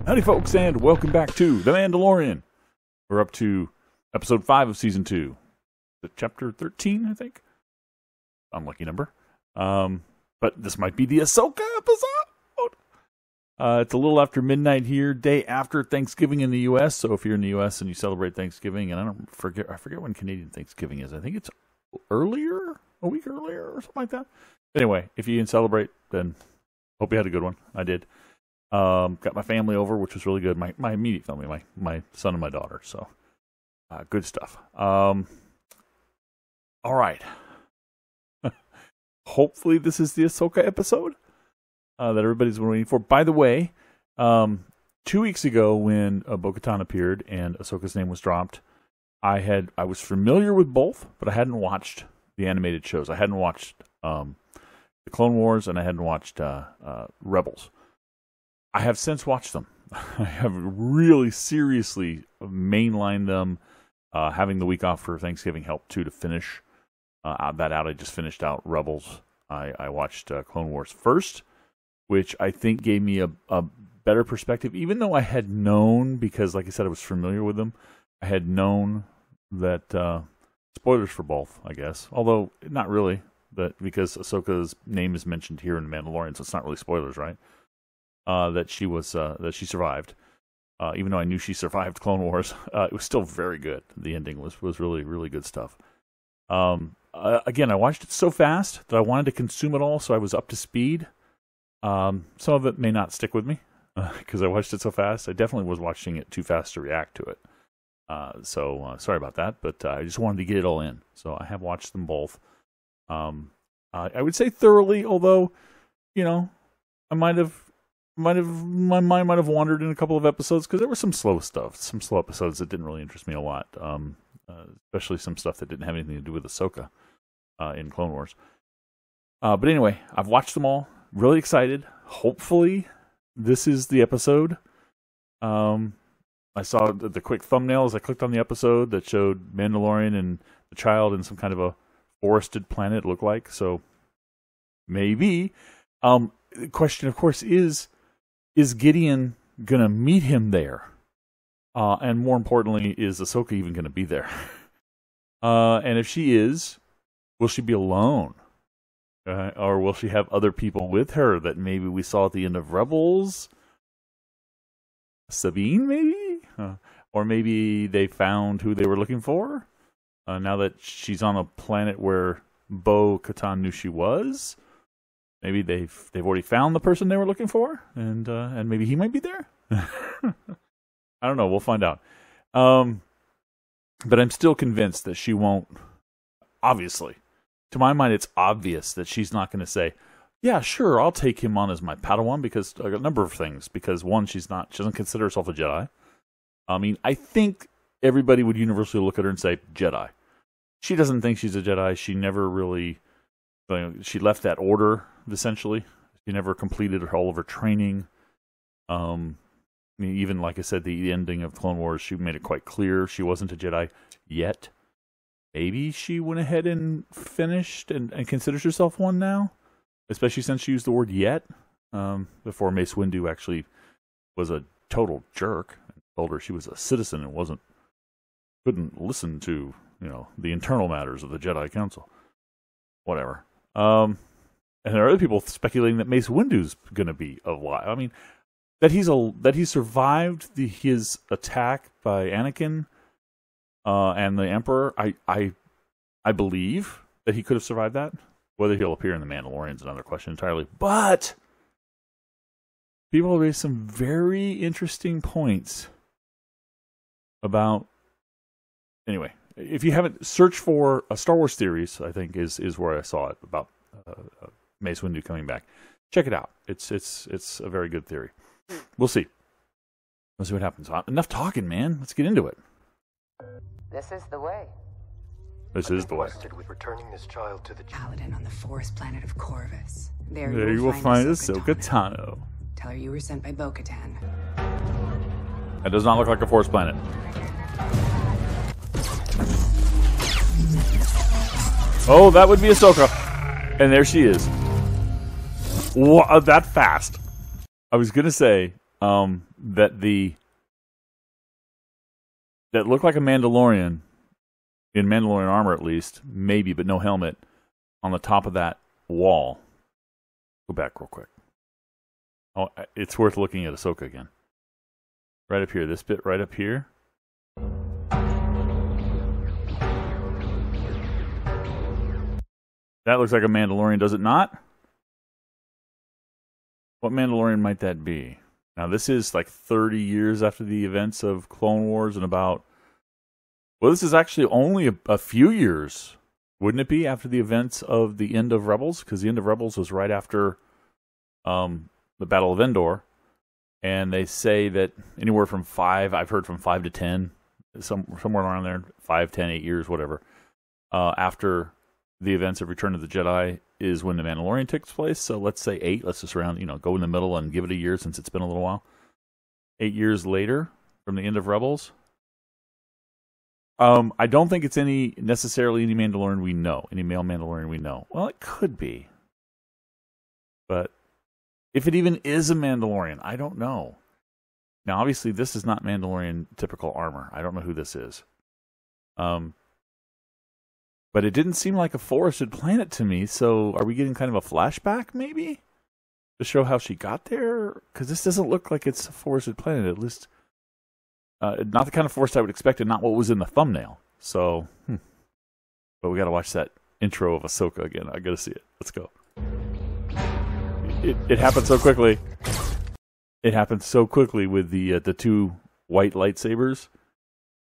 Howdy folks, and welcome back to The Mandalorian. We're up to episode 5 of season 2. Chapter 13, I think. Unlucky number. But this might be the Ahsoka episode. It's a little after midnight here, day after Thanksgiving in the U.S. So if you're in the U.S. and you celebrate Thanksgiving, and I forget when Canadian Thanksgiving is. I think it's earlier, a week earlier or something like that. Anyway, if you didn't celebrate, then hope you had a good one. I did. Got my family over, which was really good. My immediate family, my son and my daughter. So, good stuff. All right. Hopefully this is the Ahsoka episode that everybody's been waiting for. By the way, 2 weeks ago when Bo-Katan appeared and Ahsoka's name was dropped, I was familiar with both, but I hadn't watched the animated shows. I hadn't watched the Clone Wars, and I hadn't watched Rebels. I have since watched them. I have really seriously mainlined them. Having the week off for Thanksgiving helped too to finish that out. I just finished out Rebels. I watched Clone Wars first, which I think gave me a better perspective, even though I had known, because like I said, I was familiar with them. I had known that, spoilers for both, I guess, although not really, because Ahsoka's name is mentioned here in The Mandalorian, so it's not really spoilers, right? That she survived. Even though I knew she survived Clone Wars, it was still very good. The ending was really, really good stuff. Again, I watched it so fast that I wanted to consume it all, so I was up to speed. Some of it may not stick with me, because I watched it so fast. I definitely was watching it too fast to react to it. So sorry about that, but I just wanted to get it all in. So I have watched them both. I would say thoroughly, although, my mind might have wandered in a couple of episodes because there was some slow episodes that didn't really interest me a lot, especially some stuff that didn't have anything to do with Ahsoka in Clone Wars. But anyway, I've watched them all. Really excited. Hopefully, this is the episode. I saw the quick thumbnail as I clicked on the episode that showed Mandalorian and the child in some kind of a forested planet, it looked like. So maybe. The question, of course, is Gideon going to meet him there? And more importantly, is Ahsoka even going to be there? And if she is, will she be alone? Or will she have other people with her that maybe we saw at the end of Rebels? Sabine, maybe? Or maybe they found who they were looking for? Now that she's on a planet where Bo-Katan knew she was? Maybe they've already found the person they were looking for, and maybe he might be there. I don't know. We'll find out. But I'm still convinced that she won't. Obviously, to my mind, it's obvious that she's not going to say, "Yeah, sure, I'll take him on as my Padawan," because a number of things. Because one, she doesn't consider herself a Jedi. I mean, I think everybody would universally look at her and say Jedi. She doesn't think she's a Jedi. She never really. She left that order, essentially. She never completed all of her training. Even, like I said, the ending of Clone Wars, she made it quite clear she wasn't a Jedi yet. Maybe she went ahead and finished and considers herself one now, especially since she used the word yet, before Mace Windu actually was a total jerk and told her she was a citizen and couldn't listen to, the internal matters of the Jedi Council. Whatever. And there are other people speculating that Mace Windu's going to be alive. I mean, that he survived his attack by Anakin and the Emperor. I believe that he could have survived that. Whether he'll appear in the Mandalorian is another question entirely. But people raised some very interesting points about. Anyway. If you haven't, search for Star Wars Theories, I think is where I saw it, about Mace Windu coming back. Check it out. It's a very good theory. We'll see. We'll see what happens. Enough talking, man. Let's get into it. This is the way. This is the way. With returning this child to the Paladin on the forest planet of Corvus. There you will find Ahsoka Tano. Tell her you were sent by Bo-Katan. That does not look like a forest planet. Oh, that would be Ahsoka. And there she is. That fast. I was going to say, that looked like a Mandalorian, in Mandalorian armor at least, maybe, but no helmet, on the top of that wall. Go back real quick. Oh, it's worth looking at Ahsoka again. Right up here, this bit right up here. That looks like a Mandalorian, does it not? What Mandalorian might that be? Now, this is like 30 years after the events of Clone Wars and about... Well, this is actually only a few years, wouldn't it be, after the events of the end of Rebels? Because the end of Rebels was right after the Battle of Endor. And they say that anywhere from 5, I've heard from 5 to 10, somewhere around there, 5, 10, 8 years, whatever, after the events of Return of the Jedi is when the Mandalorian takes place. So let's say 8. Let's just go in the middle and give it a year since it's been a little while. 8 years later from the end of Rebels. I don't think it's necessarily any Mandalorian we know, any male Mandalorian we know. Well, it could be. But if it even is a Mandalorian, I don't know. Now, obviously, this is not Mandalorian typical armor. I don't know who this is. But it didn't seem like a forested planet to me, so are we getting kind of a flashback, maybe? To show how she got there? Because this doesn't look like it's a forested planet, at least... not the kind of forest I would expect, and not what was in the thumbnail. So, but we got to watch that intro of Ahsoka again. I got to see it. Let's go. It happened so quickly. It happened so quickly with the 2 white lightsabers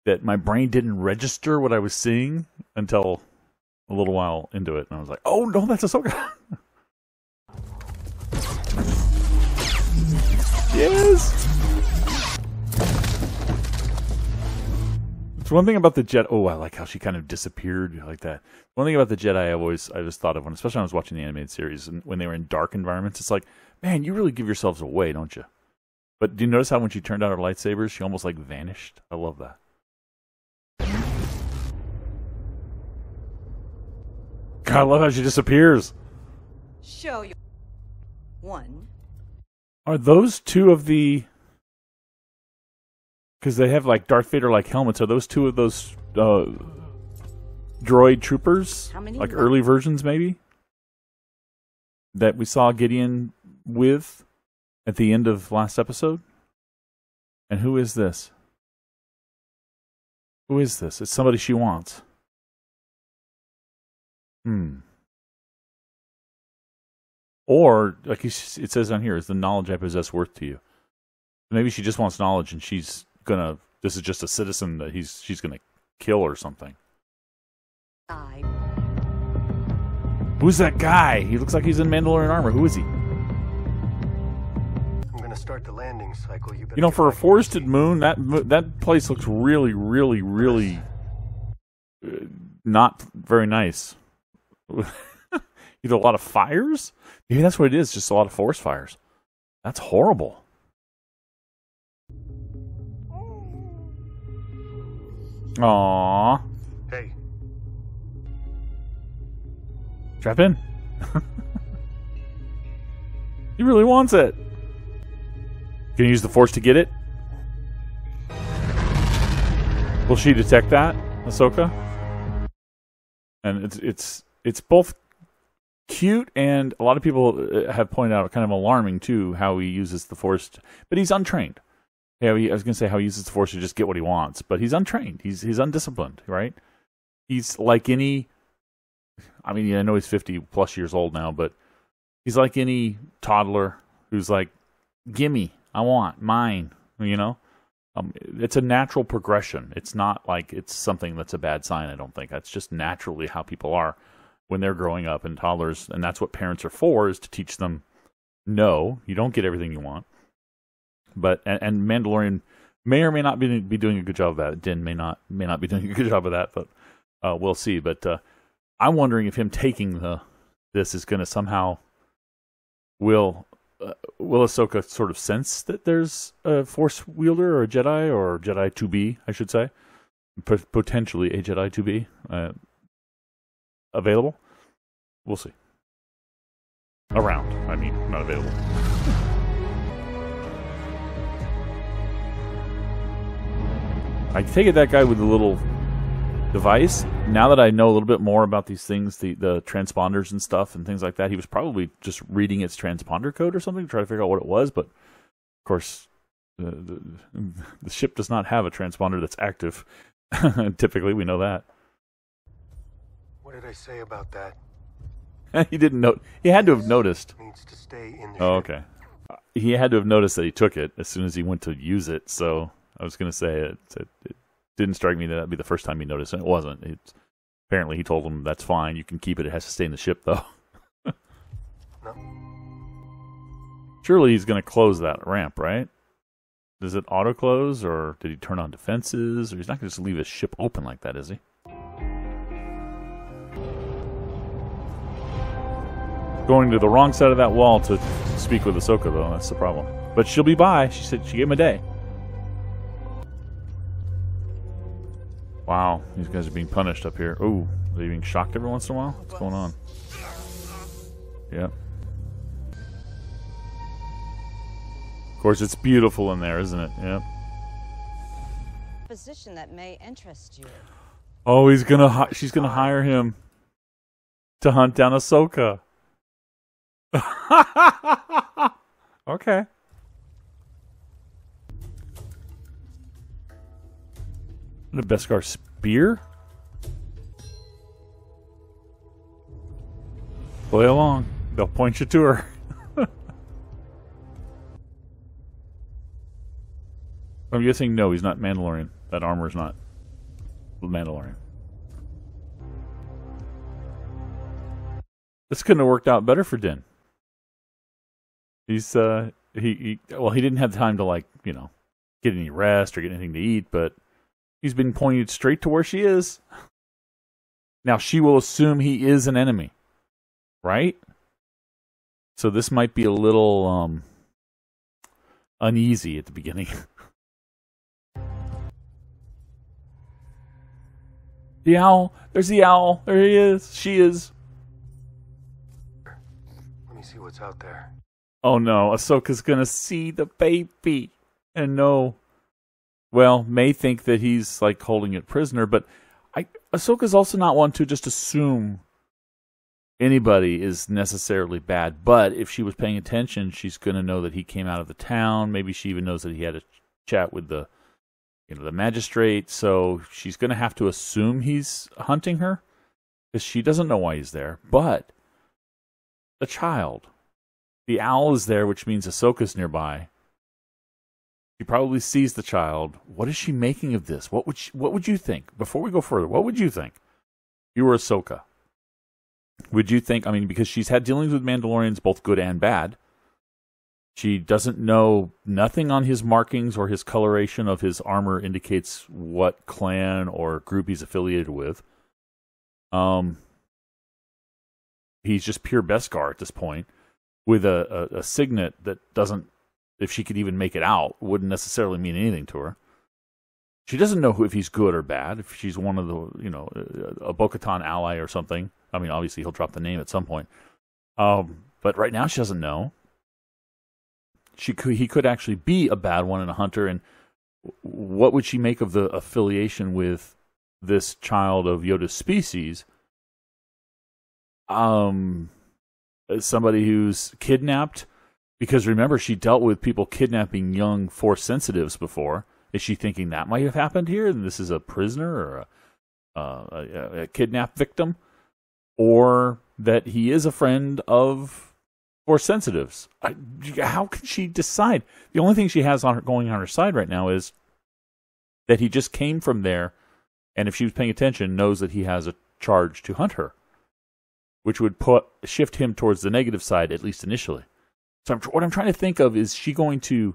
that my brain didn't register what I was seeing until a little while into it, and I was like, "Oh no, that's Ahsoka!" Yes. It's one thing about the Jedi. Oh, I like how she kind of disappeared like that. One thing about the Jedi I just thought of especially when I was watching the animated series and when they were in dark environments, it's like, man, you really give yourselves away, don't you? But do you notice how when she turned out her lightsabers, she almost like vanished? I love that. God, I love how she disappears. Show you. 1. Are those 2 of the... Because they have like Darth Vader-like helmets. Are those 2 of those droid troopers? Like early versions, maybe? That we saw Gideon with at the end of last episode? And who is this? Who is this? It's somebody she wants. Or, like it says on here, is the knowledge I possess worth to you? Maybe she just wants knowledge and this is just a citizen that she's gonna kill or something. Who's that guy? He looks like he's in Mandalorian armor. Who is he? I'm gonna start the landing cycle. For a forested moon, that place looks really, really, really not very nice. A lot of fires? Maybe that's what it is, just a lot of forest fires. That's horrible. Aww. Hey. Strap in. He really wants it. Can you use the Force to get it? Will she detect that, Ahsoka? And it's both cute and a lot of people have pointed out kind of alarming too how he uses the Force, but he's untrained. Yeah, I was going to say how he uses the Force to just get what he wants, but he's untrained. He's undisciplined, right? He's like any... I mean, I know he's 50-plus years old now, but he's like any toddler who's like, gimme, I want, mine, It's a natural progression. It's not like it's something that's a bad sign, I don't think. That's just naturally how people are when they're growing up and toddlers, and that's what parents are for, is to teach them, no, you don't get everything you want. But and Mandalorian may or may not be doing a good job of that. Din may not be doing a good job of that, but we'll see. But I'm wondering if him taking this is going to somehow will Ahsoka sort of sense that there's a Force wielder or a Jedi to be, I should say, potentially a Jedi to be available. We'll see. Around, I mean, not available. I take it that guy with the little device, now that I know a little bit more about these things, the transponders and stuff and things like that, he was probably just reading its transponder code or something to try to figure out what it was. But of course, the ship does not have a transponder that's active. Typically, we know that. What did I say about that? He didn't know. He had to have noticed. Needs to stay in the Oh, ship. okay. He had to have noticed that he took it as soon as he went to use it. So I was going to say it didn't strike me that that'd be the first time he noticed, and it wasn't. Apparently, he told him that's fine. You can keep it. It has to stay in the ship, though. No. Surely he's going to close that ramp, right? Does it auto close, or did he turn on defenses? Or he's not going to just leave his ship open like that, is he? Going to the wrong side of that wall to speak with Ahsoka, though. That's the problem. But she'll be by. She said she gave him a day. Wow, these guys are being punished up here. Ooh, are they being shocked every once in a while? What's going on? Yep. Of course, it's beautiful in there, isn't it? Yep. Position that may interest you. Oh, she's gonna hire him to hunt down Ahsoka. Okay. The Beskar spear? Play along. They'll point you to her. I'm guessing no, he's not Mandalorian. That armor's not Mandalorian. This couldn't have worked out better for Din. He's he didn't have time to get any rest or get anything to eat, but he's been pointed straight to where she is. Now she will assume he is an enemy, right? So this might be a little uneasy at the beginning. The owl. There's the owl. There he is. She is. Let me see what's out there. Oh no, Ahsoka's gonna see the baby and know. Well, may think that he's like holding it prisoner, but Ahsoka's also not one to just assume anybody is necessarily bad. But if she was paying attention, she's gonna know that he came out of the town. Maybe she even knows that he had a chat with the magistrate. So she's gonna have to assume he's hunting her because she doesn't know why he's there. But the child. The owl is there, which means Ahsoka's nearby. She probably sees the child. What is she making of this? What would you think? Before we go further, what would you think? You were Ahsoka. Would you think, because she's had dealings with Mandalorians, both good and bad. She doesn't know, nothing on his markings or his coloration of his armor indicates what clan or group he's affiliated with. He's just pure Beskar at this point, with a signet that doesn't, if she could even make it out, wouldn't necessarily mean anything to her. She doesn't know if he's good or bad, if she's one of the, a Bo-Katan ally or something. Obviously he'll drop the name at some point. But right now she doesn't know. He could actually be a bad one and a hunter, and what would she make of the affiliation with this child of Yoda's species? Somebody who's kidnapped, because remember, she dealt with people kidnapping young Force sensitives before. Is she thinking that might have happened here, and this is a prisoner or a kidnapped victim? Or that he is a friend of Force sensitives? How can she decide? The only thing she has going on her side right now is that he just came from there, and if she was paying attention, knows that he has a charge to hunt her, which would shift him towards the negative side, at least initially. So what I'm trying to think of is, she going to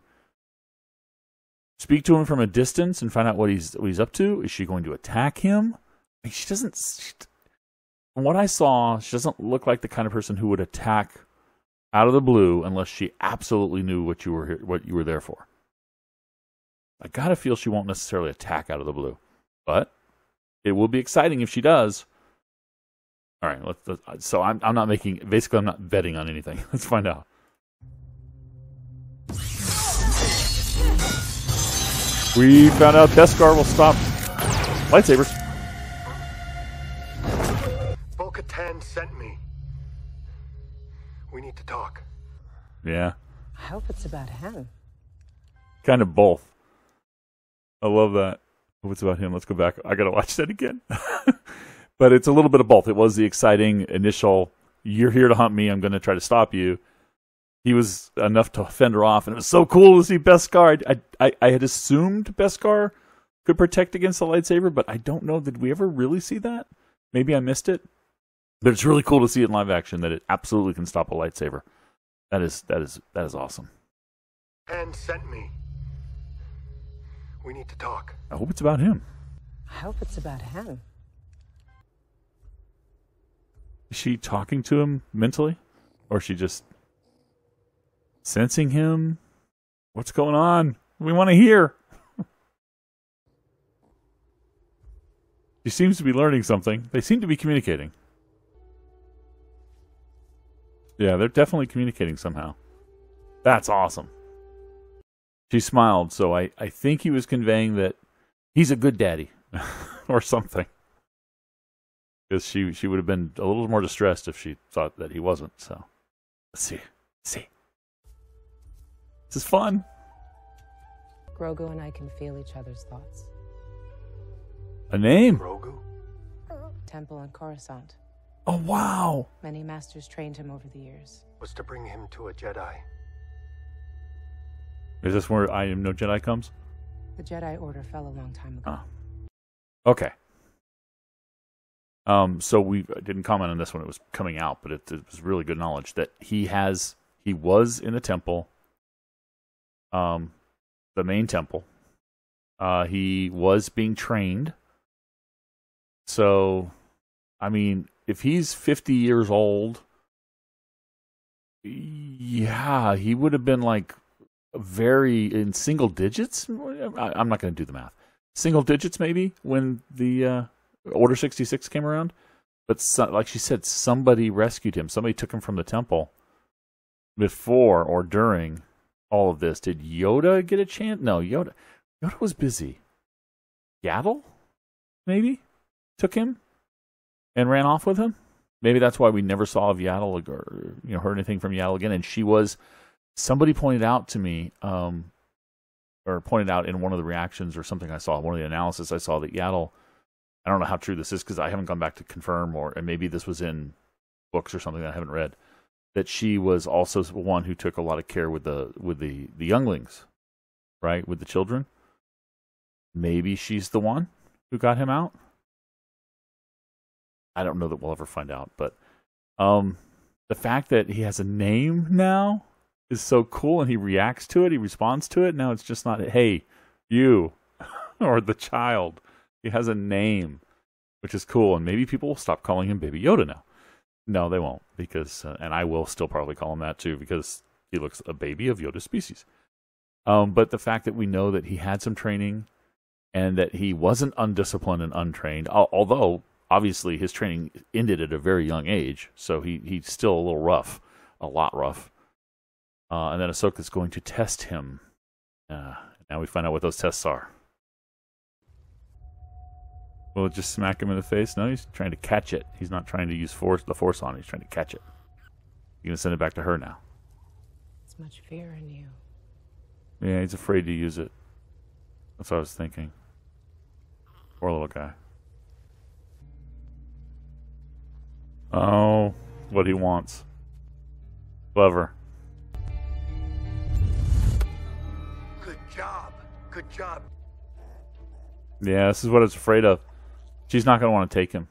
speak to him from a distance and find out what he's up to? Is she going to attack him? She doesn't. From what I saw, she doesn't look like the kind of person who would attack out of the blue unless she absolutely knew what you were there for. I gotta feel she won't necessarily attack out of the blue, but it will be exciting if she does. All right, so I'm not making. Basically, I'm not betting on anything. Let's find out. We found out Beskar will stop lightsabers. Bo-Katan sent me. We need to talk. Yeah, I hope it's about him. kind of both. I love that. What's about him? Let's go back. I got to watch that again. But it's a little bit of both. It was the exciting initial, you're here to hunt me, I'm going to try to stop you. He was enough to fend her off, and it was so cool to see Beskar. I had assumed Beskar could protect against the lightsaber, but I don't know. Did we ever really see that? Maybe I missed it. But it's really cool to see it in live action that it absolutely can stop a lightsaber. That is awesome. And sent me. We need to talk. I hope it's about him. I hope it's about him. Is she talking to him mentally? Or is she just sensing him? What's going on? We want to hear. She seems to be learning something. They seem to be communicating. Yeah, they're definitely communicating somehow. That's awesome. She smiled, so I think he was conveying that he's a good daddy or something. Because she would have been a little more distressed if she thought that he wasn't. So, let's see. This is fun. Grogu and I can feel each other's thoughts. A name. Grogu? Temple on Coruscant. Oh, wow. Many masters trained him over the years. Was to bring him to a Jedi. Is this where I Am No Jedi comes? The Jedi Order fell a long time ago. Oh. Okay. So we didn't comment on this when it was coming out, but it was really good knowledge that he was in the temple, the main temple. He was being trained. So, I mean, if he's 50 years old, yeah, he would have been like very in single digits. I'm not going to do the math. Single digits maybe when the Order 66 came around. But like she said, somebody rescued him. Somebody took him from the temple before or during all of this. Did Yoda get a chance? No, Yoda was busy. Yaddle, maybe, took him and ran off with him. Maybe that's why we never saw of Yaddle or heard anything from Yaddle again. And she was, somebody pointed out to me, or pointed out in one of the reactions or something I saw, one of the analysis I saw, that Yaddle, I don't know how true this is because I haven't gone back to confirm, and maybe this was in books or something that I haven't read, that she was also one who took a lot of care with the younglings, right, with the children. Maybe she's the one who got him out. I don't know that we'll ever find out, but the fact that he has a name now is so cool, and he reacts to it, he responds to it. Now it's just not, hey, you, or the child. He has a name, which is cool, and maybe people will stop calling him Baby Yoda now. No, they won't, because, and I will still probably call him that too, because he looks a baby of Yoda species. But the fact that we know that he had some training, and that he wasn't undisciplined and untrained, although obviously his training ended at a very young age, so he's still a little rough, a lot rough. And then Ahsoka's going to test him. Now we find out what those tests are. Will it just smack him in the face? No, he's trying to catch it. He's not trying to use the force on it. He's trying to catch it. You're going to send it back to her now. There's much fear in you. Yeah, he's afraid to use it. That's what I was thinking. Poor little guy. Oh, what he wants. Clever. Good job. Good job. Yeah, this is what I was afraid of. She's not going to want to take him.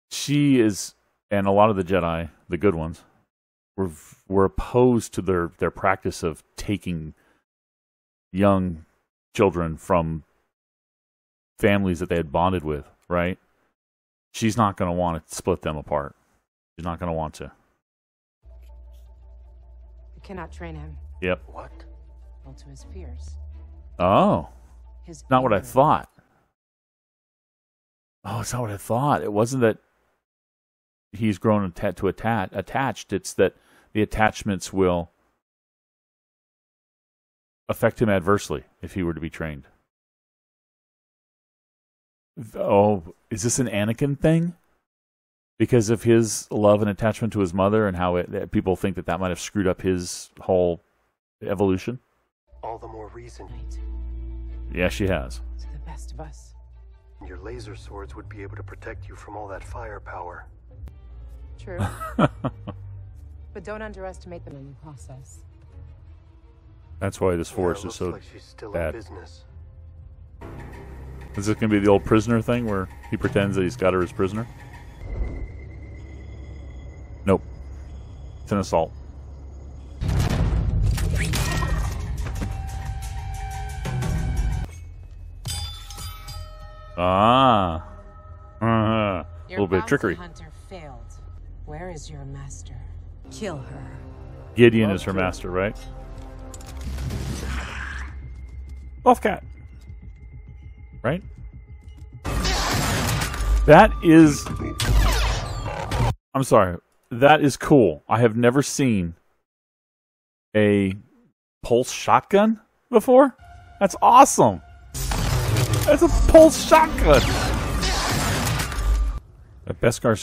She is, and a lot of the Jedi, the good ones, were opposed to their practice of taking young children from families that they had bonded with, right? She's not going to want to split them apart. She's not going to want to. You cannot train him. Yep. What? Well, to his fears. Oh. His Not what I anger. thought. Oh, it's not what I thought. It wasn't that he's grown attached. It's that the attachments will affect him adversely if he were to be trained. Oh, is this an Anakin thing? Because of his love and attachment to his mother and how people think that might have screwed up his whole evolution? All the more reason. Yeah, she has. To the best of us. Your laser swords would be able to protect you from all that firepower. True. But don't underestimate them in the process. That's why this force is looks so like she's still bad. in business. Is this going to be the old prisoner thing where he pretends that he's got her as prisoner? Nope. It's an assault. Ah. A little bit of trickery. Hunter failed. Where is your master? Kill her. Gideon is her master, right? Buffcat. Right? That is... I'm sorry. That is cool. I have never seen a pulse shotgun before. That's awesome. That's a pulse shotgun. A Beskar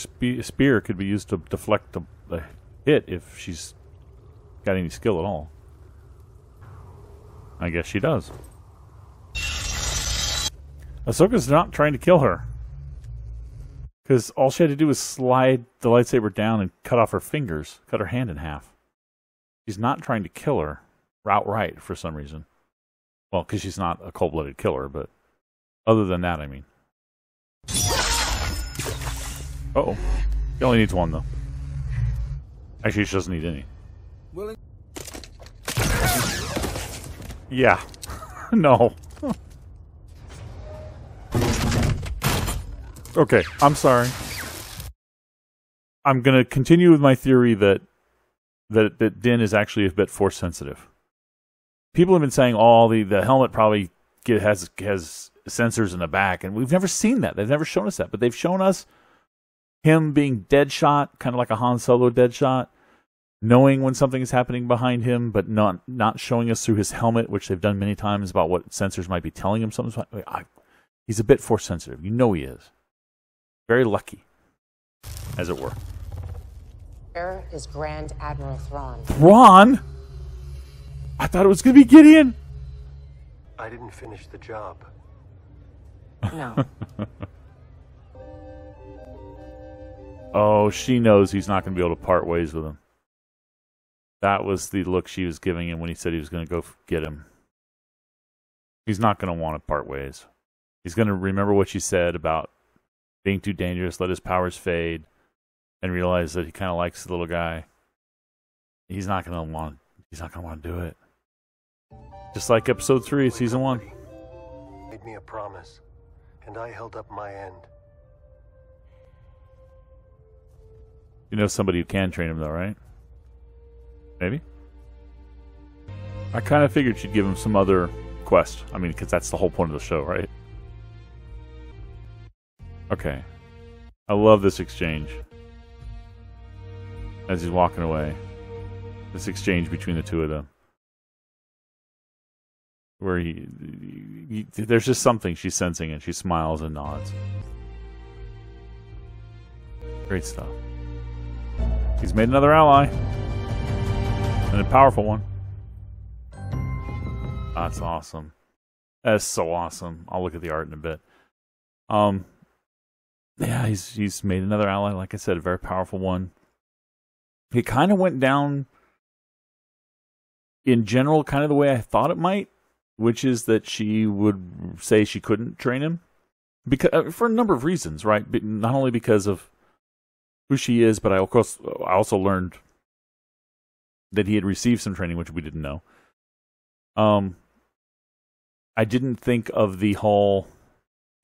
spear could be used to deflect the hit if she's got any skill at all. I guess she does. Ahsoka's not trying to kill her. Because all she had to do was slide the lightsaber down and cut off her fingers. Cut her hand in half. She's not trying to kill her outright for some reason. Well, because she's not a cold-blooded killer, but other than that, I mean. Uh-oh. She only needs one, though. Actually, she doesn't need any. Yeah. No. Okay, I'm sorry. I'm going to continue with my theory that Din is actually a bit force sensitive. People have been saying, oh, the helmet probably has sensors in the back, and we've never seen that. They've never shown us that, but they've shown us him being dead shot, kind of like a Han Solo dead shot, knowing when something is happening behind him, but not showing us through his helmet, which they've done many times about what sensors might be telling him something. He's a bit force sensitive. You know he is. Very lucky, as it were. Where is Grand Admiral Thrawn? Thrawn? I thought it was going to be Gideon. I didn't finish the job. No. Oh, she knows he's not going to be able to part ways with him. That was the look she was giving him when he said he was going to go get him. He's not going to want to part ways. He's going to remember what she said about being too dangerous, let his powers fade, and realize that he kind of likes the little guy. He's not going to want to do it. Just like episode 3, season 1. Made me a promise, and I held up my end. You know somebody who can train him, though, right? Maybe? I kind of figured she'd give him some other quest. I mean, because that's the whole point of the show, right? Okay. I love this exchange. As he's walking away. This exchange between the two of them. Where there's just something she's sensing, and she smiles and nods. Great stuff. He's made another ally. And a powerful one. That's awesome. That's so awesome. I'll look at the art in a bit. Yeah, he's made another ally. Like I said, a very powerful one. It kind of went down, in general, kind of the way I thought it might, which is that she would say she couldn't train him, because for a number of reasons, right? But not only because of who she is, but I also learned that he had received some training, which we didn't know. I didn't think of the whole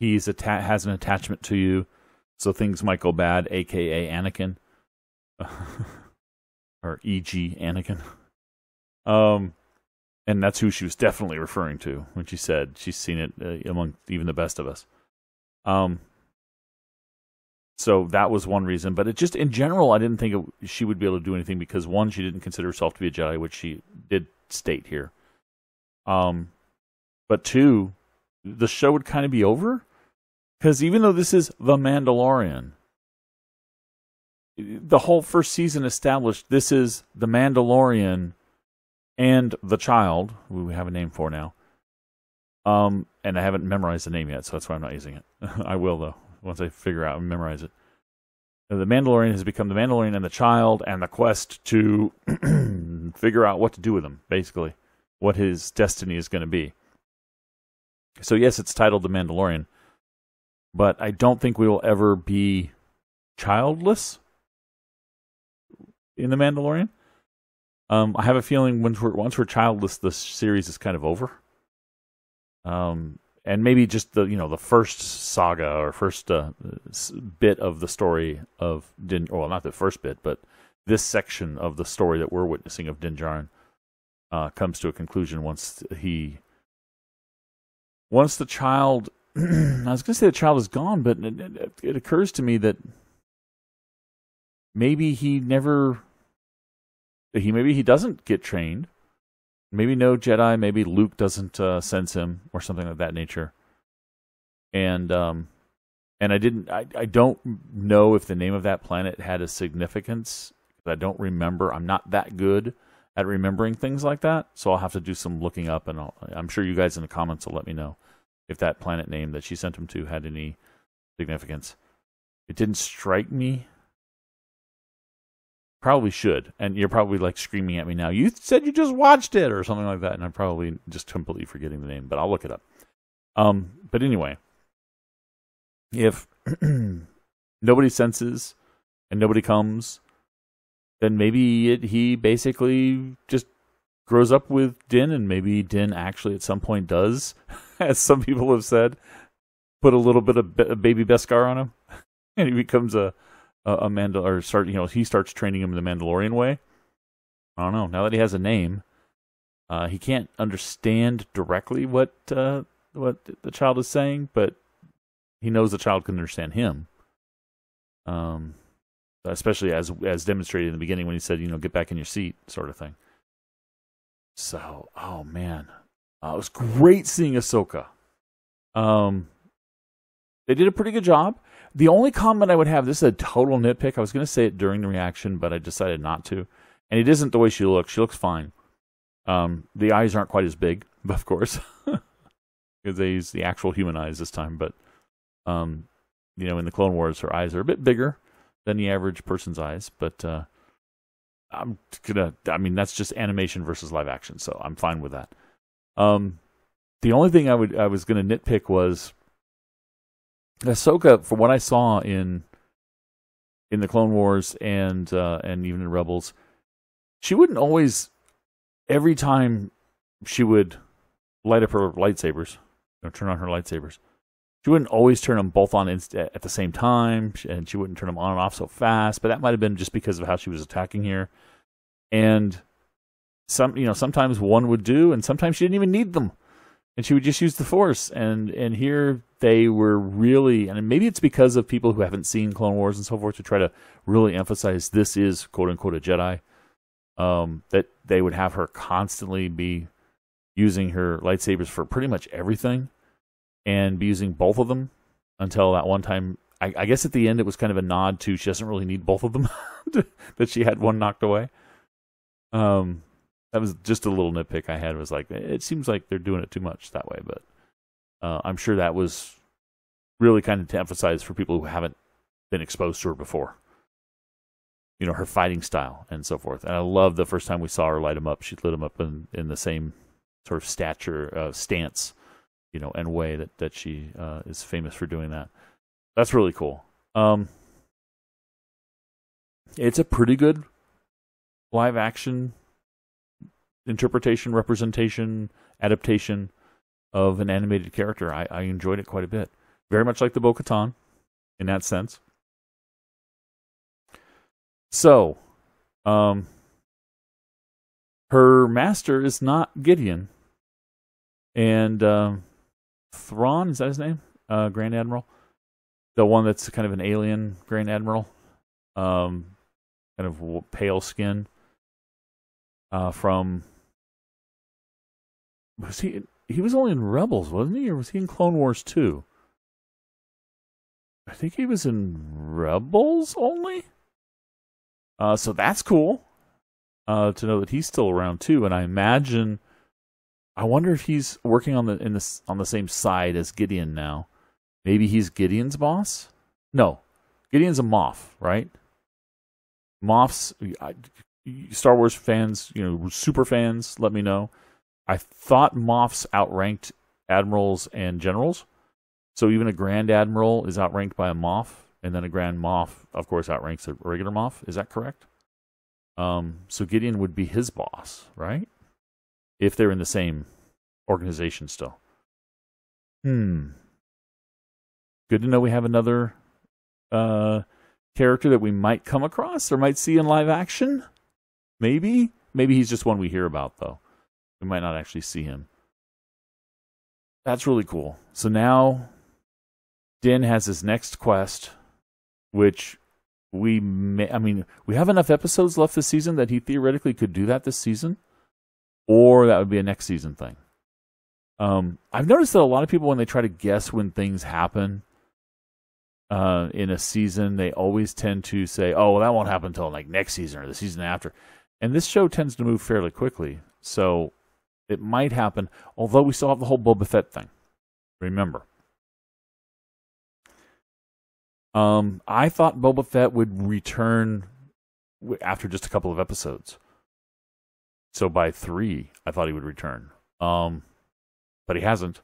has an attachment to you, so things might go bad, aka Anakin. Or E.G. Anakin. And that's who she was definitely referring to when she said she's seen it among even the best of us. So that was one reason. But it just, in general, I didn't think she would be able to do anything because, one, she didn't consider herself to be a Jedi, which she did state here. But two, the show would kind of be over. Because even though this is The Mandalorian, the whole first season established this is The Mandalorian and the child, who we have a name for now. And I haven't memorized the name yet, so that's why I'm not using it. I will, though, once I figure out and memorize it. The Mandalorian has become the Mandalorian and the child, and the quest to figure out what to do with him, basically. What his destiny is going to be. So yes, it's titled The Mandalorian, but I don't think we will ever be childless in The Mandalorian. I have a feeling once we're childless, the series is kind of over. And maybe just the first saga or first bit of the story of Din, well, not the first bit, but this section of the story that we're witnessing of Din Djarin comes to a conclusion once the child. I was going to say the child is gone, but it occurs to me that maybe he doesn't get trained. Maybe no Jedi. Maybe Luke doesn't sense him, or something of that nature. And I don't know if the name of that planet had a significance. I don't remember. I'm not that good at remembering things like that, so I'll have to do some looking up, and I'm sure you guys in the comments will let me know if that planet name that she sent him to had any significance. It didn't strike me. Probably should, and you're probably like screaming at me now. You said you just watched it or something like that, and I'm probably just completely forgetting the name, but I'll look it up. But anyway, if nobody senses and nobody comes, then maybe he basically just grows up with Din, and maybe Din actually at some point does, as some people have said, put a little bit of baby Beskar on him, and he becomes he starts training him in the Mandalorian way. I don't know. Now that he has a name, he can't understand directly what the child is saying, but he knows the child can understand him. Especially as demonstrated in the beginning when he said, get back in your seat, sort of thing. So, oh man, it was great seeing Ahsoka. They did a pretty good job. The only comment I would have, this is a total nitpick. I was going to say it during the reaction, but I decided not to. And it isn't the way she looks. She looks fine. The eyes aren't quite as big, of course, because they use the actual human eyes this time. But, in the Clone Wars, her eyes are a bit bigger than the average person's eyes. But that's just animation versus live action, so I'm fine with that. The only thing I was going to nitpick was Ahsoka, from what I saw in the Clone Wars and even in Rebels, she wouldn't always, every time she would light up her lightsabers, turn on her lightsabers, she wouldn't always turn them both on at the same time, and she wouldn't turn them on and off so fast, but that might have been just because of how she was attacking here. And sometimes one would do, and sometimes she didn't even need them. And she would just use the Force. And here they were really, and maybe it's because of people who haven't seen Clone Wars and so forth, to try to really emphasize this is quote-unquote a Jedi, that they would have her constantly be using her lightsabers for pretty much everything, and be using both of them until that one time. I guess at the end it was kind of a nod to she doesn't really need both of them, that she had one knocked away. That was just a little nitpick I had. It was like, it seems like they're doing it too much that way, but I'm sure that was really kind of to emphasize for people who haven't been exposed to her before. Her fighting style and so forth. And I love the first time we saw her light him up. She lit him up in the same sort of stature, stance, and way that she is famous for doing that. That's really cool. It's a pretty good live action interpretation, representation, adaptation of an animated character. I enjoyed it quite a bit. Very much like the Bo-Katan in that sense. So, her master is not Gideon. And Thrawn, is that his name? Grand Admiral? The one that's kind of an alien Grand Admiral. Kind of pale skin. From Was he? He was only in Rebels, wasn't he? Or was he in Clone Wars too? I think he was in Rebels only. So that's cool to know that he's still around too. And I imagine, I wonder if he's working on the same side as Gideon now. Maybe he's Gideon's boss. No, Gideon's a Moff, right? Moffs, Star Wars fans, super fans, let me know. I thought Moffs outranked admirals and generals. So even a Grand Admiral is outranked by a Moff, and then a Grand Moff, of course, outranks a regular Moff. Is that correct? So Gideon would be his boss, right? If they're in the same organization still. Good to know we have another character that we might come across or might see in live action. Maybe he's just one we hear about, though. We might not actually see him. That's really cool. So now Din has his next quest, which we have enough episodes left this season that he theoretically could do that this season, or that would be a next season thing. I've noticed that a lot of people, when they try to guess when things happen in a season, they always tend to say, oh, well, that won't happen until like next season or the season after. And this show tends to move fairly quickly, so it might happen, although we still have the whole Boba Fett thing. Remember. I thought Boba Fett would return after just a couple of episodes. So by 3, I thought he would return. But he hasn't.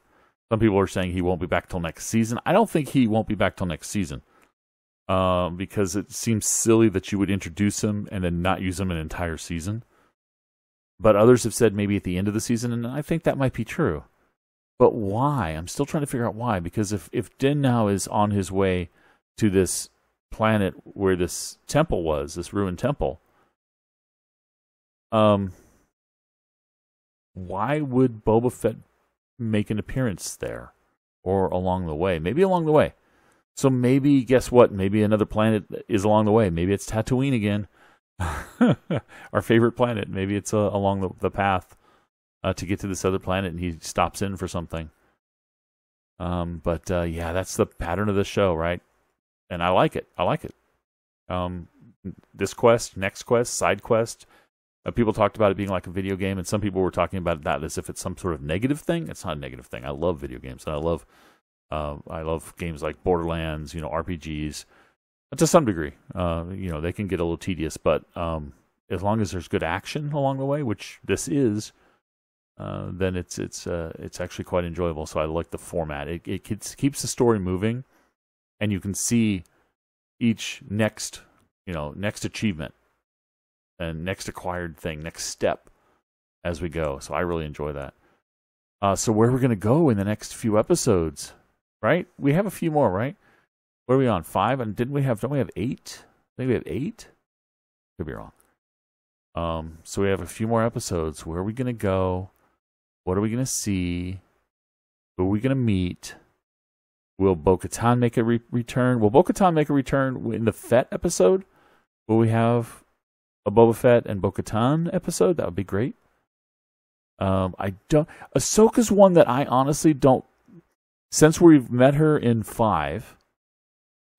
Some people are saying he won't be back till next season. I don't think he won't be back till next season. Because it seems silly that you would introduce him and then not use him an entire season. But others have said maybe at the end of the season, and I think that might be true. But why? I'm still trying to figure out why. Because if Din now is on his way to this planet where this temple was, this ruined temple, why would Boba Fett make an appearance there or along the way? Maybe along the way. So maybe, guess what? Maybe another planet is along the way. Maybe it's Tatooine again. Our favorite planet. Maybe it's along the path to get to this other planet, and he stops in for something. But that's the pattern of the show, right? And I like it. This quest, next quest, side quest. People talked about it being like a video game, and some people were talking about that as if it's some sort of negative thing. It's not a negative thing. I love video games, and I love games like Borderlands, RPGs. To some degree, they can get a little tedious, but as long as there's good action along the way, which this is, then it's actually quite enjoyable. So I like the format. It keeps the story moving, and you can see each next achievement and next acquired thing, next step as we go. So I really enjoy that. So where we're going to go in the next few episodes, right? We have a few more, right? What are we on? 5? And don't we have 8? I think we have 8. Could be wrong. So we have a few more episodes. Where are we going to go? What are we going to see? Who are we going to meet? Will Bo-Katan make a return? Will Bo-Katan make a return in the Fett episode? Will we have a Boba Fett and Bo-Katan episode? That would be great. Ahsoka's one that I honestly don't. Since we've met her in 5.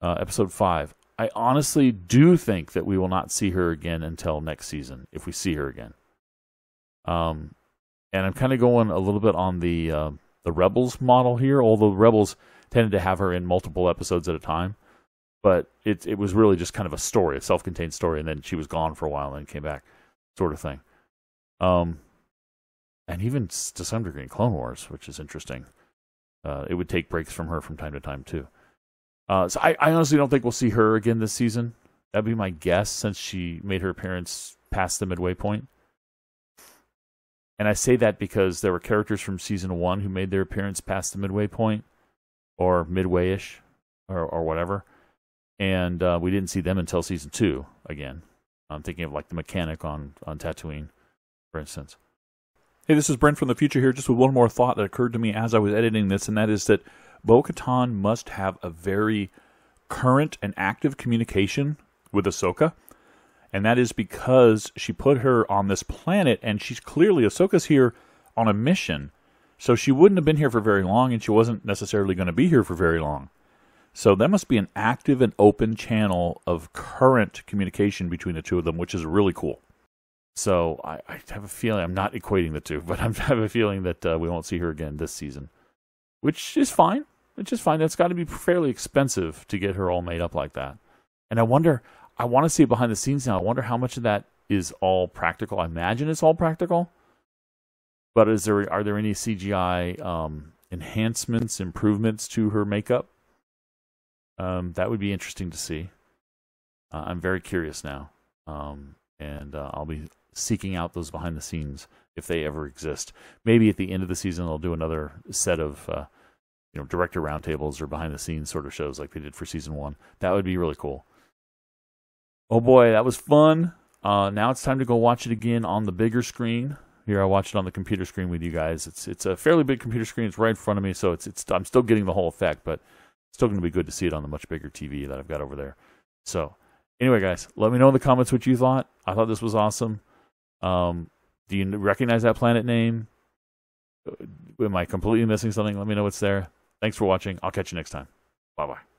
Episode 5, I honestly do think that we will not see her again until next season, if we see her again. And I'm kind of going a little bit on the Rebels model here, although Rebels tended to have her in multiple episodes at a time. But it was really just kind of a story, a self-contained story, and then she was gone for a while and then came back, sort of thing. And even to some degree in Clone Wars, which is interesting. It would take breaks from her from time to time, too. So I honestly don't think we'll see her again this season. That'd be my guess, since she made her appearance past the midway point. And I say that because there were characters from Season 1 who made their appearance past the midway point, or midway-ish, or whatever. And we didn't see them until Season 2 again. I'm thinking of like the mechanic on Tatooine, for instance. Hey, this is Brent from the future here, just with one more thought that occurred to me as I was editing this, and that is that Bo-Katan must have a very current and active communication with Ahsoka, and that is because she put her on this planet, and she's clearly, Ahsoka's here on a mission, So she wouldn't have been here for very long, and she wasn't necessarily going to be here for very long. So that must be an active and open channel of current communication between the two of them, which is really cool. So I have a feeling, I'm not equating the two, but I have a feeling that we won't see her again this season, which is fine. Which is fine. That's got to be fairly expensive to get her all made up like that. And I want to see it behind the scenes now. I wonder how much of that is all practical. I imagine it's all practical. But are there any CGI enhancements, improvements to her makeup? That would be interesting to see. I'm very curious now. And I'll be seeking out those behind the scenes if they ever exist. Maybe at the end of the season they'll do another set of director roundtables or behind the scenes sort of shows like they did for season 1. That would be really cool. Oh boy, that was fun. Now it's time to go watch it again on the bigger screen. Here I watched it on the computer screen with you guys. It's a fairly big computer screen. It's right in front of me, so I'm still getting the whole effect, but it's still going to be good to see it on the much bigger TV that I've got over there. So anyway, guys, let me know in the comments what you thought. I thought this was awesome. Do you recognize that planet name? Am I completely missing something? Let me know what's there. Thanks for watching. I'll catch you next time. Bye-bye.